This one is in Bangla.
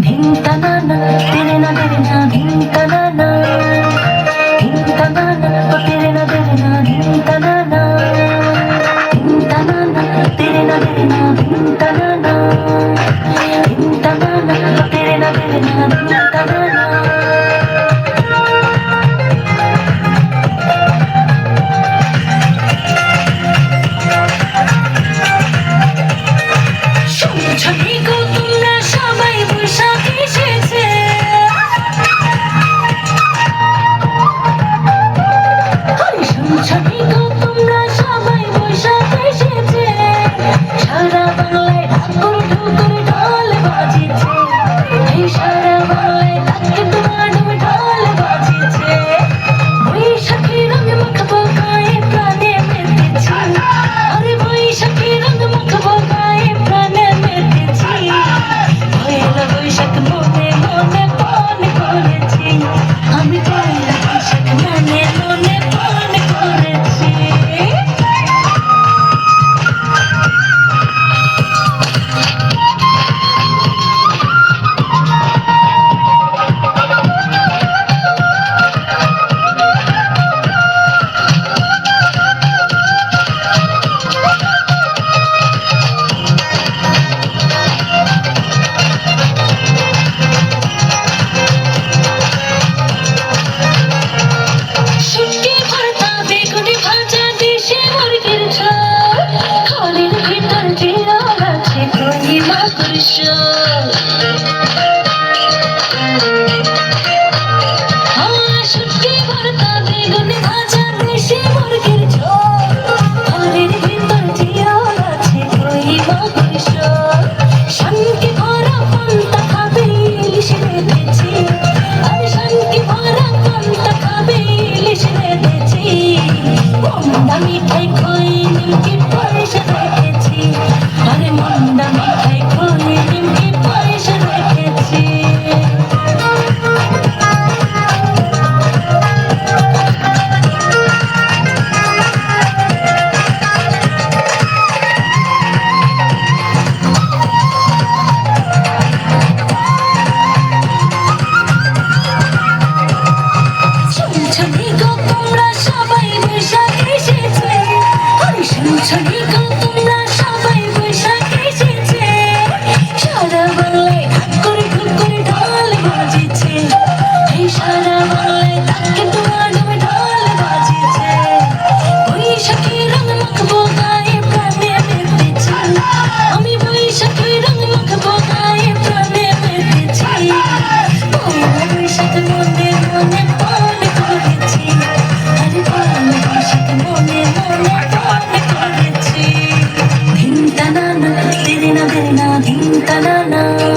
धिंताना तेरे ना तेरे ना धिंताना धिंताना ओ तेरे ना धिंताना धिंताना तेरे ना धिंताना धिंताना ओ तेरे ना धिंताना মিঠাই খই নিমকি পয়সা রেখেছি আরে মন্ডা মিঠাই খই নিমকি পয়সা রেখেছি ছুনছুনি গো তোমরা সবাই বৈশাখ এসেছে ছুনছুনি গো তোমরা সবাই বৈশাখ এসেছে সারা বাংলায় ঠাকুর ঠুকুর ঢোল বাজেছে এই সারা বাংলায় তাকে তোমার ঢোল বাজেছে বৈশাখী রং মাখবো গায়ে প্রাণে মেতেছি আমি বৈশাখী রং মাখবো গায়ে প্রাণে মেতেছি পয়লা বৈশাখ মনে মনে পান করেছি আরে পয়লা বৈশাখ মনে মনে পান করেছি ধিনতানা তেরে না ধিনতানা